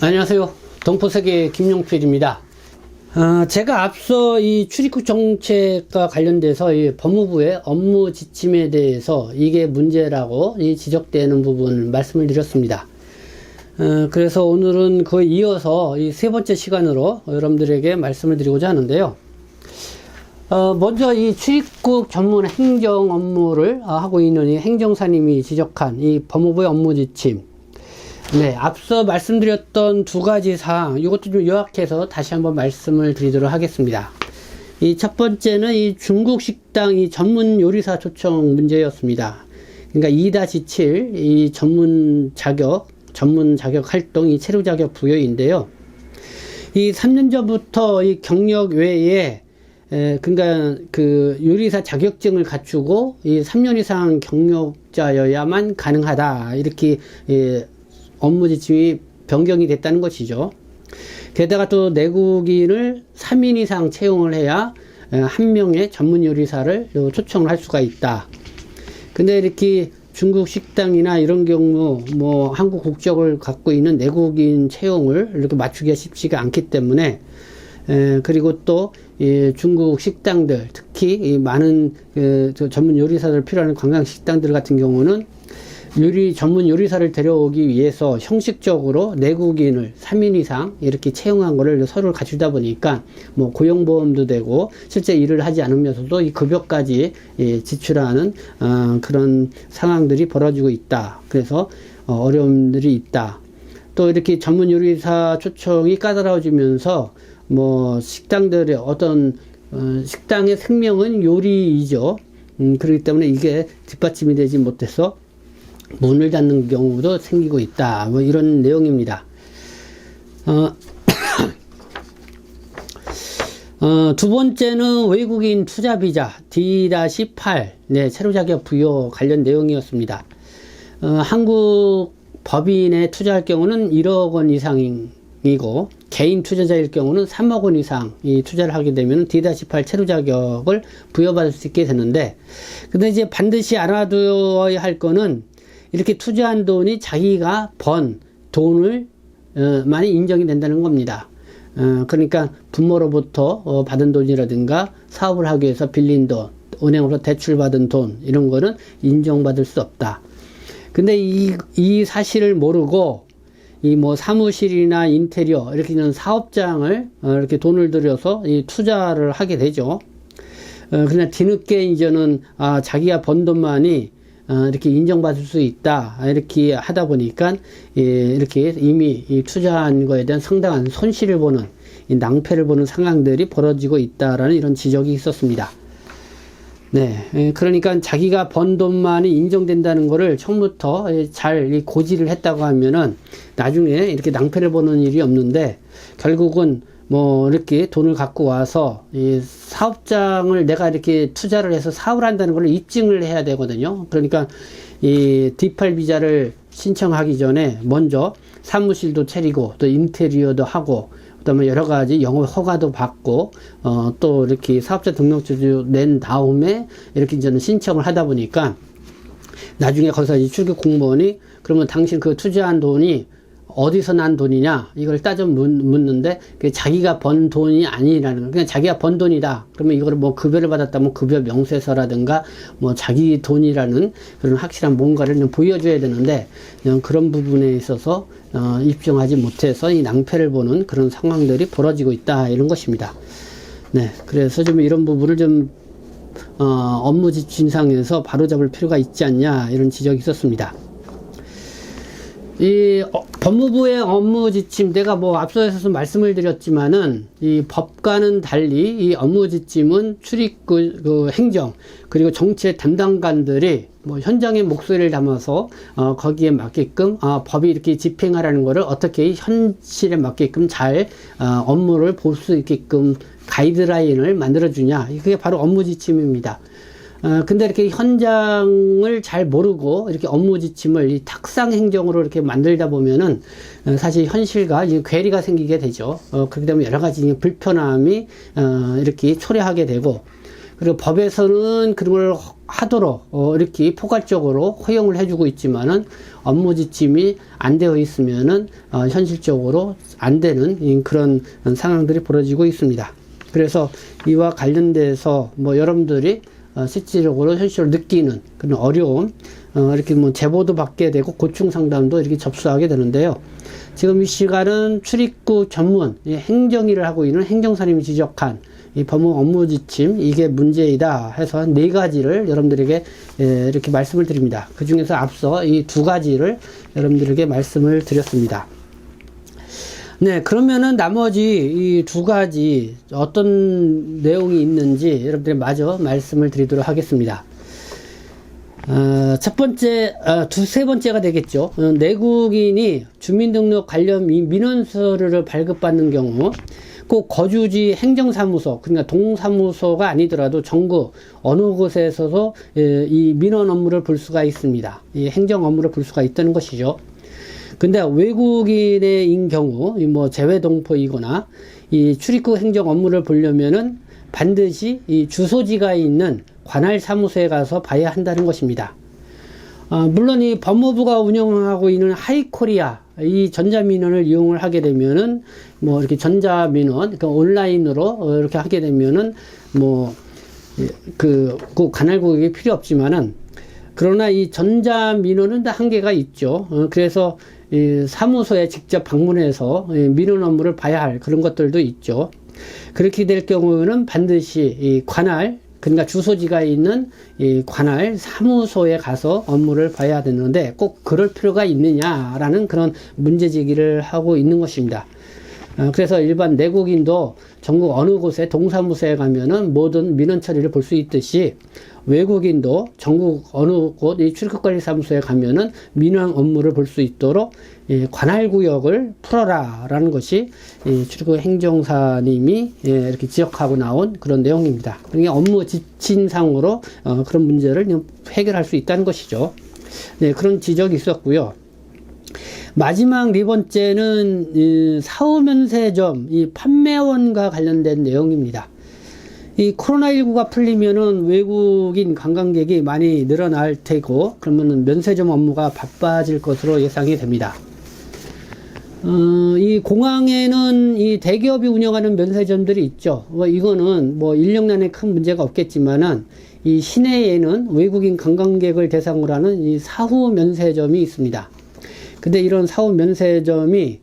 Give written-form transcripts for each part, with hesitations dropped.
안녕하세요. 동포세계 김용필입니다. 제가 앞서 이 출입국 정책과 관련돼서 이 법무부의 업무 지침에 대해서 이게 문제라고 지적되는 부분을 말씀을 드렸습니다. 그래서 오늘은 그에 이어서 이 세 번째 시간으로 여러분들에게 말씀을 드리고자 하는데요. 먼저 이 출입국 전문 행정 업무를 하고 있는 이 행정사님이 지적한 이 법무부의 업무 지침. 네, 앞서 말씀드렸던 두 가지 사항, 이것도 좀 요약해서 다시 한번 말씀을 드리도록 하겠습니다. 이 첫 번째는 이 중국 식당 이 전문 요리사 초청 문제였습니다. 그러니까 2-7, 이 전문 자격 활동, 이 체류 자격 부여인데요. 이 3년 전부터 이 경력 외에 그러니까 그 요리사 자격증을 갖추고 이 3년 이상 경력자여야만 가능하다. 이렇게 업무 지침이 변경이 됐다는 것이죠. 게다가 또 내국인을 3인 이상 채용을 해야 한 명의 전문 요리사를 초청을 할 수가 있다. 근데 이렇게 중국 식당이나 이런 경우 뭐 한국 국적을 갖고 있는 내국인 채용을 이렇게 맞추기가 쉽지가 않기 때문에 그리고 또 중국 식당들, 특히 이 많은 전문 요리사들 필요한 관광 식당들 같은 경우는 전문 요리사를 데려오기 위해서 형식적으로 내국인을 3인 이상 이렇게 채용한 거를 서류를 갖추다 보니까 뭐 고용보험도 되고 실제 일을 하지 않으면서도 이 급여까지 지출하는 그런 상황들이 벌어지고 있다. 그래서 어려움들이 있다. 또 이렇게 전문 요리사 초청이 까다로워지면서 뭐 식당들의 어떤 식당의 생명은 요리이죠. 그렇기 때문에 이게 뒷받침이 되지 못해서 문을 닫는 경우도 생기고 있다. 뭐 이런 내용입니다. 두 번째는 외국인 투자 비자 D-8 체류 자격 부여 관련 내용이었습니다. 한국 법인에 투자할 경우는 1억 원 이상이고 개인 투자자일 경우는 3억 원 이상 이 투자를 하게 되면 D-8 체류 자격을 부여받을 수 있게 되는데, 근데 이제 반드시 알아두어야 할 거는 이렇게 투자한 돈이 자기가 번 돈을 많이 인정이 된다는 겁니다. 그러니까 부모로부터 받은 돈이라든가 사업을 하기 위해서 빌린 돈, 은행으로 대출받은 돈 이런 거는 인정받을 수 없다. 근데 이 사실을 모르고 이 뭐 사무실이나 인테리어 이렇게 있는 사업장을 이렇게 돈을 들여서 이 투자를 하게 되죠. 그러나 뒤늦게 이제는 자기가 번 돈만이 이렇게 인정받을 수 있다. 이렇게 하다 보니까 이렇게 이미 이 투자한 거에 대한 상당한 손실을 보는 이 낭패를 보는 상황들이 벌어지고 있다라는 이런 지적이 있었습니다. 네, 그러니까 자기가 번 돈만이 인정된다는 거를 처음부터 잘 고지를 했다고 하면은 나중에 이렇게 낭패를 보는 일이 없는데, 결국은 뭐 이렇게 돈을 갖고 와서 이 사업장을 내가 이렇게 투자를 해서 사업을 한다는 걸 입증을 해야 되거든요. 그러니까 이 D8 비자를 신청하기 전에 먼저 사무실도 차리고 또 인테리어도 하고 그다음에 여러 가지 영업 허가도 받고 또 이렇게 사업자 등록증도 낸 다음에 이렇게 이제는 신청을 하다 보니까 나중에 거기서 이 출입 공무원이 그러면 당신 그 투자한 돈이 어디서 난 돈이냐 이걸 따져 묻는데 그게 자기가 번 돈이 아니라는 거. 그냥 자기가 번 돈이다. 그러면 이거를 뭐 급여를 받았다면 급여 명세서라든가 뭐 자기 돈이라는 그런 확실한 뭔가를 좀 보여줘야 되는데 그런 부분에 있어서 입증하지 못해서 이 낭패를 보는 그런 상황들이 벌어지고 있다 이런 것입니다. 네, 그래서 좀 이런 부분을 좀 업무 지침상에서 바로잡을 필요가 있지 않냐 이런 지적이 있었습니다. 이 법무부의 업무 지침, 내가 뭐 앞서서 말씀을 드렸지만은 이 법과는 달리 이 업무 지침은 출입국 행정 그리고 정치 담당관들이 뭐 현장의 목소리를 담아서 거기에 맞게끔 법이 이렇게 집행하라는 거를 어떻게 현실에 맞게끔 잘 업무를 볼 수 있게끔 가이드라인을 만들어 주냐, 그게 바로 업무 지침입니다. 근데 이렇게 현장을 잘 모르고 이렇게 업무 지침을 이 탁상 행정으로 이렇게 만들다 보면은 사실 현실과 괴리가 생기게 되죠. 그렇기 때문에 여러 가지 불편함이 이렇게 초래하게 되고, 그리고 법에서는 그런 걸 하도록 이렇게 포괄적으로 허용을 해주고 있지만은 업무 지침이 안 되어 있으면은 현실적으로 안 되는 그런 상황들이 벌어지고 있습니다. 그래서 이와 관련돼서 뭐 여러분들이 실질적으로 현실적으로 느끼는 그런 어려움, 이렇게 뭐 제보도 받게 되고 고충 상담도 이렇게 접수하게 되는데요. 지금 이 시간은 출입국 전문 행정일을 하고 있는 행정사님이 지적한 이 법무 업무 지침, 이게 문제이다 해서 한 4가지를 여러분들에게 이렇게 말씀을 드립니다. 그 중에서 앞서 이 2가지를 여러분들에게 말씀을 드렸습니다. 네, 그러면은 나머지 이 2가지 어떤 내용이 있는지 여러분들이 마저 말씀을 드리도록 하겠습니다. 첫 번째, 세 번째가 되겠죠. 내국인이 주민등록 관련 민원 서류를 발급받는 경우 꼭 거주지 행정사무소, 그러니까 동사무소가 아니더라도 전국 어느 곳에서도 이 민원 업무를 볼 수가 있습니다. 이 행정 업무를 볼 수가 있다는 것이죠. 근데 외국인인 경우, 뭐 재외동포이거나 이 출입국 행정 업무를 보려면은 반드시 이 주소지가 있는 관할 사무소에 가서 봐야 한다는 것입니다. 물론 이 법무부가 운영하고 있는 하이코리아 이 전자민원을 이용을 하게 되면은 뭐 이렇게 전자민원, 그러니까 온라인으로 이렇게 하게 되면은 뭐 그 관할 고객이 필요 없지만은 그러나 이 전자민원은 다 한계가 있죠. 그래서 이 사무소에 직접 방문해서 민원 업무를 봐야 할 그런 것들도 있죠. 그렇게 될 경우는 반드시 이 관할, 그러니까 주소지가 있는 이 관할 사무소에 가서 업무를 봐야 되는데 꼭 그럴 필요가 있느냐라는 그런 문제 제기를 하고 있는 것입니다. 그래서 일반 내국인도 전국 어느 곳에 동사무소에 가면은 모든 민원 처리를 볼 수 있듯이 외국인도 전국 어느 곳 이 출입국관리사무소에 가면은 민원 업무를 볼 수 있도록 관할구역을 풀어라 라는 것이 출입국 행정사님이 이렇게 지적하고 나온 그런 내용입니다. 그러니까 업무 지침상으로 그런 문제를 해결할 수 있다는 것이죠. 네, 그런 지적이 있었고요. 마지막 4번째는 사후면세점 이 판매원과 관련된 내용입니다. 이 코로나19가 풀리면은 외국인 관광객이 많이 늘어날 테고 그러면은 면세점 업무가 바빠질 것으로 예상이 됩니다. 이 공항에는 이 대기업이 운영하는 면세점들이 있죠. 이거는 뭐 인력난에 큰 문제가 없겠지만은 이 시내에는 외국인 관광객을 대상으로 하는 이 사후 면세점이 있습니다. 근데 이런 사후 면세점이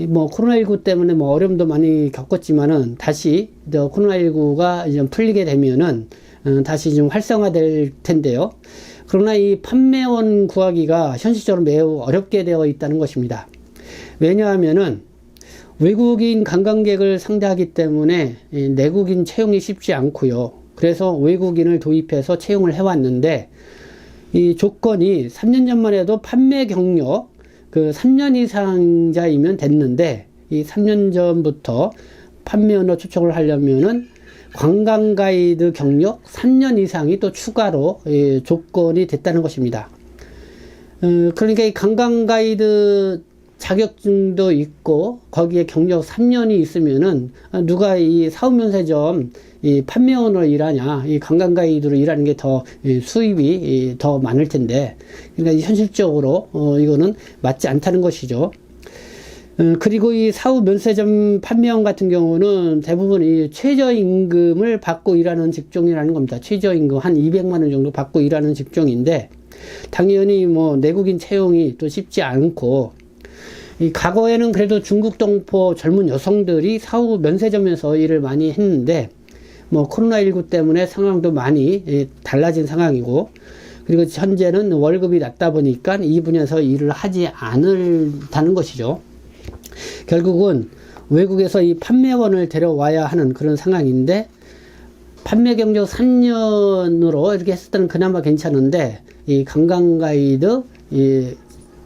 뭐 코로나19 때문에 뭐 어려움도 많이 겪었지만은 다시 코로나19가 이제 풀리게 되면은 다시 좀 활성화될 텐데요. 그러나 이 판매원 구하기가 현실적으로 매우 어렵게 되어 있다는 것입니다. 왜냐하면은 외국인 관광객을 상대하기 때문에 내국인 채용이 쉽지 않고요. 그래서 외국인을 도입해서 채용을 해왔는데 이 조건이 3년 전만 해도 판매 경력 그 3년 이상자이면 됐는데 이 3년 전부터 판매원으로 초청을 하려면은 관광 가이드 경력 3년 이상이 또 추가로 조건이 됐다는 것입니다. 그러니까 이 관광 가이드 자격증도 있고 거기에 경력 3년이 있으면은 누가 이 사후면세점 이 판매원으로 일하냐, 이 관광 가이드로 일하는 게 더 수입이 더 많을 텐데, 그러니까 현실적으로 이거는 맞지 않다는 것이죠. 그리고 이 사후면세점 판매원 같은 경우는 대부분 이 최저임금을 받고 일하는 직종이라는 겁니다. 최저임금 한 200만 원 정도 받고 일하는 직종인데 당연히 뭐 내국인 채용이 또 쉽지 않고, 이 과거에는 그래도 중국 동포 젊은 여성들이 사후 면세점에서 일을 많이 했는데 뭐 코로나19 때문에 상황도 많이 달라진 상황이고, 그리고 현재는 월급이 낮다 보니까 이 분야에서 일을 하지 않는다는 것이죠. 결국은 외국에서 이 판매원을 데려와야 하는 그런 상황인데, 판매 경력 3년으로 이렇게 했을 때는 그나마 괜찮은데 이 관광 가이드 이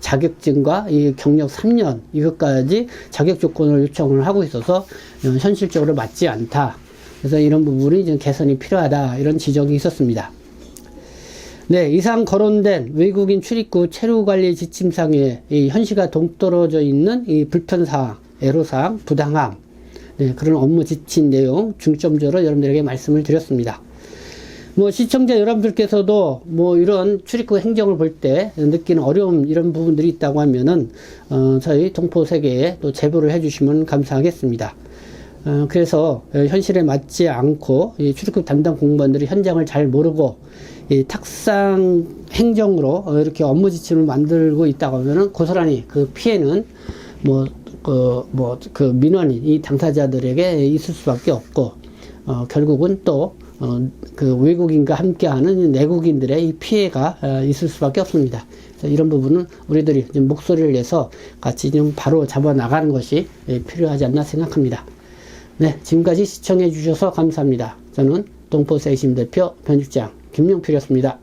자격증과 이 경력 3년 이것까지 자격 조건을 요청을 하고 있어서 현실적으로 맞지 않다. 그래서 이런 부분이 좀 개선이 필요하다, 이런 지적이 있었습니다. 네, 이상 거론된 외국인 출입국 체류관리 지침상에 이 현시가 동떨어져 있는 이 불편사항, 애로사항, 부당함, 네, 그런 업무 지침 내용 중점적으로 여러분들에게 말씀을 드렸습니다. 뭐 시청자 여러분들께서도 뭐 이런 출입국 행정을 볼 때 느끼는 어려움 이런 부분들이 있다고 하면은 저희 동포세계에 또 제보를 해주시면 감사하겠습니다. 그래서 현실에 맞지 않고 이 출입국 담당 공무원들이 현장을 잘 모르고 이 탁상 행정으로 이렇게 업무 지침을 만들고 있다고 하면은 고스란히 그 피해는 그 민원인 이 당사자들에게 있을 수밖에 없고 결국은 또 그 외국인과 함께하는 내국인들의 이 피해가 있을 수밖에 없습니다. 그래서 이런 부분은 우리들이 좀 목소리를 내서 같이 좀 바로 잡아 나가는 것이 필요하지 않나 생각합니다. 네, 지금까지 시청해 주셔서 감사합니다. 저는 동포세이심 대표 편집장 김용필이었습니다.